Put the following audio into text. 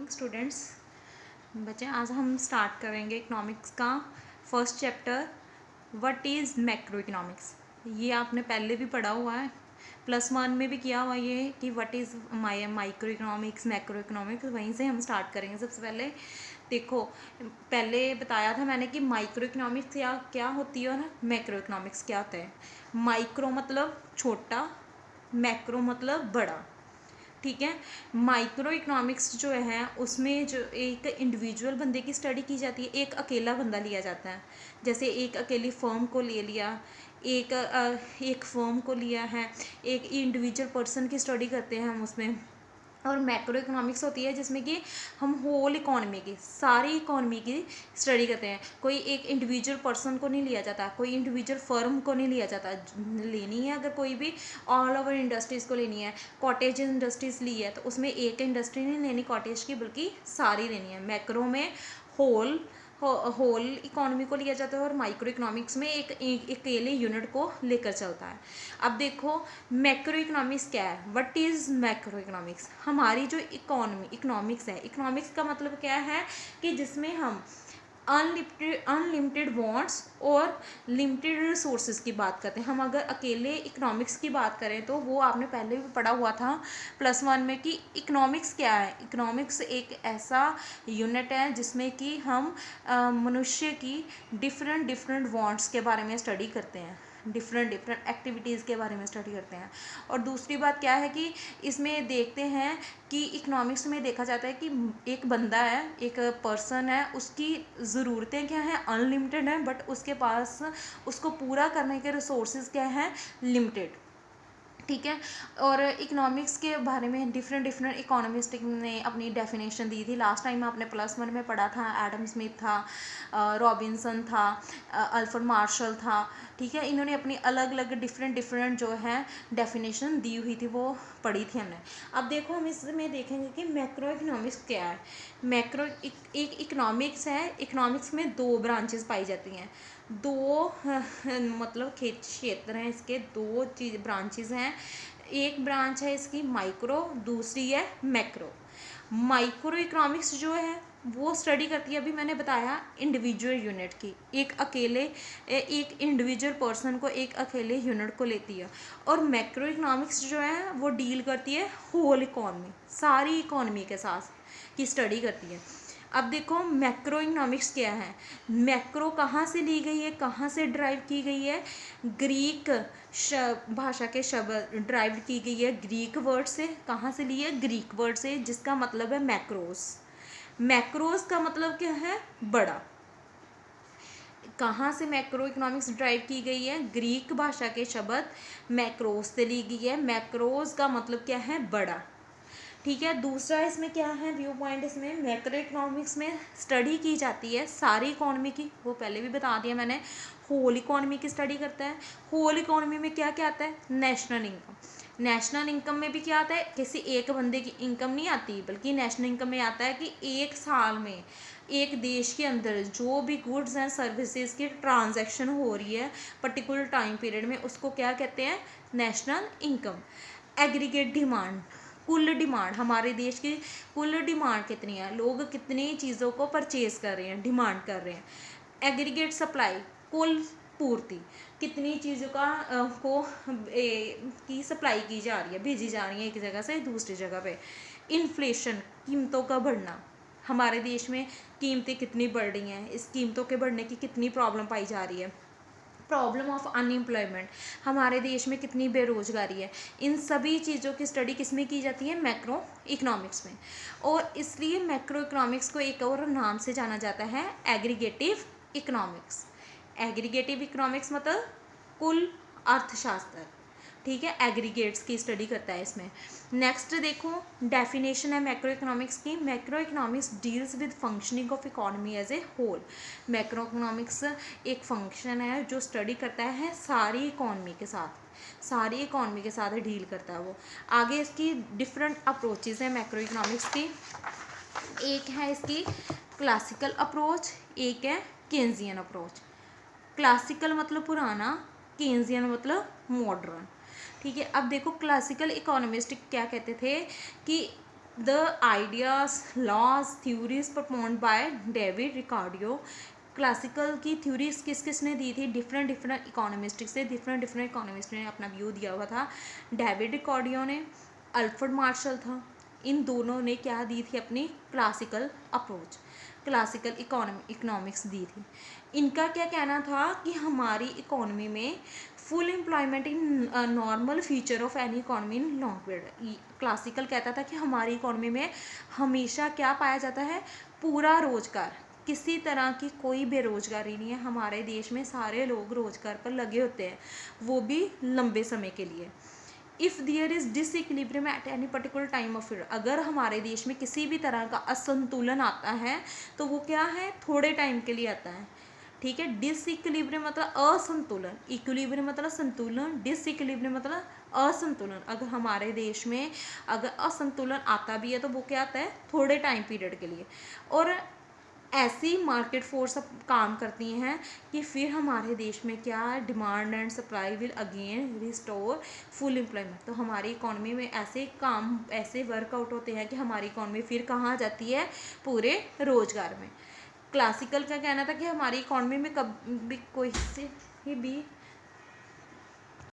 Morning students. बच्चे आज हम स्टार्ट करेंगे इकोनॉमिक्स का first chapter what is macro economics. ये आपने पहले भी पढ़ा हुआ है, +1 में भी किया हुआ ये कि what is micro economics macro economics. वहीं से हम स्टार्ट करेंगे। सबसे पहले देखो, पहले बताया था मैंने कि माइक्रो इकोनॉमिक्स क्या क्या होती है और मैक्रो इकोनॉमिक्स क्या होता है। माइक्रो मतलब छोटा, मैक्रो मतलब बड़ा। ठीक है। माइक्रो इकोनॉमिक्स जो है उसमें जो एक इंडिविजुअल बंदे की स्टडी की जाती है, एक अकेला बंदा लिया जाता है। जैसे एक अकेली फर्म को ले लिया, एक फर्म को लिया है, एक इंडिविजुअल पर्सन की स्टडी करते हैं हम उसमें। और मैक्रो इकोनॉमिक्स होती है जिसमें कि हम होल इकॉनमी की, सारी इकॉनमी की स्टडी करते हैं। कोई एक इंडिविजुअल पर्सन को नहीं लिया जाता, कोई इंडिविजुअल फर्म को नहीं लिया जाता। लेनी है अगर कोई भी ऑल ओवर इंडस्ट्रीज़ को लेनी है, कॉटेज इंडस्ट्रीज़ ली है तो उसमें एक इंडस्ट्री नहीं लेनी कॉटेज की, बल्कि सारी लेनी है। मैक्रो में होल होल इकोनॉमी को लिया जाता है और माइक्रो इकोनॉमिक्स में एक अकेले यूनिट को लेकर चलता है। अब देखो मैक्रो इकोनॉमिक्स क्या है, व्हाट इज़ मैक्रो इकोनॉमिक्स। हमारी जो इकोनॉमिक्स है, इकोनॉमिक्स का मतलब क्या है कि जिसमें हम अनलिमिटेड वांट्स और लिमिटेड रिसोर्सेज की बात करते हैं। हम अगर अकेले इकोनॉमिक्स की बात करें तो वो आपने पहले भी पढ़ा हुआ था +1 में कि इकोनॉमिक्स क्या है। इकोनॉमिक्स एक ऐसा यूनिट है जिसमें कि हम मनुष्य की डिफरेंट वांट्स के बारे में स्टडी करते हैं, डिफरेंट एक्टिविटीज़ के बारे में स्टडी करते हैं। और दूसरी बात क्या है कि इसमें देखते हैं कि इकोनॉमिक्स में देखा जाता है कि एक बंदा है, एक पर्सन है, उसकी ज़रूरतें क्या हैं, अनलिमिटेड हैं, बट उसके पास उसको पूरा करने के रिसोर्सेज क्या हैं, लिमिटेड। ठीक है। और इकोनॉमिक्स के बारे में डिफरेंट इकोनॉमिस्ट ने अपनी डेफिनेशन दी थी। लास्ट टाइम आपने +1 में पढ़ा था, एडम स्मिथ था, रॉबिन्सन था, अल्फ्रेड मार्शल था। ठीक है। इन्होंने अपनी अलग अलग डिफरेंट जो है डेफिनेशन दी हुई थी, वो पढ़ी थी हमने। अब देखो हम इसमें देखेंगे कि मैक्रो इकोनॉमिक्स क्या है। मैक्रो एक इकोनॉमिक्स है। इकोनॉमिक्स में 2 ब्रांचेस पाई जाती हैं, 2 मतलब क्षेत्र हैं इसके, 2 चीज ब्रांचेस हैं। एक ब्रांच है इसकी माइक्रो, दूसरी है मैक्रो। माइक्रो इकोनॉमिक्स जो है वो स्टडी करती है, अभी मैंने बताया, इंडिविजुअल यूनिट की, एक इंडिविजुअल पर्सन को एक अकेले यूनिट को लेती है। और मैक्रो इकोनॉमिक्स जो है वो डील करती है होल इकॉनमी, सारी इकॉनमी के साथ की स्टडी करती है। अब देखो मैक्रो इकोनॉमिक्स क्या है। मैक्रो कहाँ से ली गई है, कहाँ से ड्राइव की गई है, ग्रीक भाषा के शब्द ड्राइव की गई है ग्रीक वर्ड से। कहाँ से ली है, ग्रीक वर्ड से, जिसका मतलब है मैक्रोस। मैक्रोस का मतलब क्या है, बड़ा। कहाँ से मैक्रो इकोनॉमिक्स ड्राइव की गई है, ग्रीक भाषा के शब्द मैक्रोस से ली गई है। मैक्रोस का मतलब क्या है, बड़ा। ठीक है। दूसरा इसमें क्या है व्यू पॉइंट, इसमें मैक्रो इकोनॉमिक्स में स्टडी की जाती है सारी इकोनॉमी की, वो पहले भी बता दिया मैंने। होल इकोनॉमी की स्टडी करता है। होल इकोनॉमी में क्या क्या आता है, नेशनल इनकम। नेशनल इनकम में भी क्या आता है, किसी एक बंदे की इनकम नहीं आती, बल्कि नेशनल इनकम में आता है कि एक साल में एक देश के अंदर जो भी गुड्स एंड सर्विसेज की ट्रांजैक्शन हो रही है पर्टिकुलर टाइम पीरियड में, उसको क्या कहते हैं, नेशनल इनकम। एग्रीगेट डिमांड, कुल डिमांड, हमारे देश की कुल डिमांड कितनी है, लोग कितनी चीज़ों को परचेज कर रहे हैं, डिमांड कर रहे हैं। एग्रीगेट सप्लाई, कुल पूर्ति, कितनी चीज़ों का की सप्लाई की जा रही है, भेजी जा रही है एक जगह से दूसरी जगह पे। इन्फ्लेशन, कीमतों का बढ़ना, हमारे देश में कीमतें कितनी बढ़ रही हैं, इस कीमतों के बढ़ने की कितनी प्रॉब्लम पाई जा रही है। प्रॉब्लम ऑफ अनएम्प्लॉयमेंट, हमारे देश में कितनी बेरोजगारी है। इन सभी चीज़ों की स्टडी किस में की जाती है, मैक्रो इकोनॉमिक्स में। और इसलिए मैक्रो इकोनॉमिक्स को एक और नाम से जाना जाता है, एग्रीगेटिव इकोनॉमिक्स। एग्रीगेटिव इकोनॉमिक्स मतलब कुल अर्थशास्त्र। ठीक है। एग्रीगेट्स की स्टडी करता है इसमें। नेक्स्ट देखो डेफिनेशन है मैक्रो इकोनॉमिक्स की। Macroeconomics deals with functioning of economy as a whole. Macroeconomics एक फंक्शन है जो स्टडी करता है सारी इकोनॉमी के साथ, सारी इकोनॉमी के साथ डील करता है वो। आगे इसकी डिफरेंट अप्रोचेज हैं मैक्रो इकोनॉमिक्स की। एक है इसकी क्लासिकल अप्रोच, एक है केन्जियन अप्रोच। क्लासिकल मतलब पुराना, केन्जियन मतलब मॉडर्न। ठीक है। अब देखो क्लासिकल इकोनॉमिस्ट क्या कहते थे कि the ideas laws theories propound by David Ricardo. Classical की थ्योरीज किस किस ने दी थी? डिफरेंट डिफरेंट इकोनॉमिस्ट से, डिफरेंट डिफरेंट इकोनॉमिस्ट ने अपना व्यू दिया हुआ था। डेविड रिकार्डियो ने, अल्फ्रेड मार्शल था, इन दोनों ने क्या दी थी? अपनी क्लासिकल अप्रोच, क्लासिकल इकोनॉमिक्स दी थी। इनका क्या कहना था कि हमारी इकोनॉमी में full employment in normal feature of any economy in long period. Classical कहता था कि हमारी इकोनॉमी में हमेशा क्या पाया जाता है? पूरा रोजगार, किसी तरह की कोई बेरोजगारी नहीं है हमारे देश में, सारे लोग रोजगार पर लगे होते हैं, वो भी लंबे समय के लिए। If there is disequilibrium at any particular time of year, अगर हमारे देश में किसी भी तरह का असंतुलन आता है तो वो क्या है? थोड़े टाइम के लिए आता है, ठीक है। डिसइक्विलिब्रियम मतलब असंतुलन, इक्विलिब्रियम मतलब संतुलन, डिसइक्विलिब्रियम मतलब असंतुलन। अगर हमारे देश में अगर असंतुलन आता भी है तो वो क्या आता है? थोड़े टाइम पीरियड के लिए। और ऐसी मार्केट फोर्स अब काम करती हैं कि फिर हमारे देश में क्या demand and supply will again restore full employment. तो हमारी इकोनॉमी में ऐसे काम, ऐसे वर्कआउट होते हैं कि हमारी इकोनॉमी फिर कहाँ आ जाती है? पूरे रोजगार में। क्लासिकल का कहना था कि हमारी इकोनॉमी में कभी कोई से भी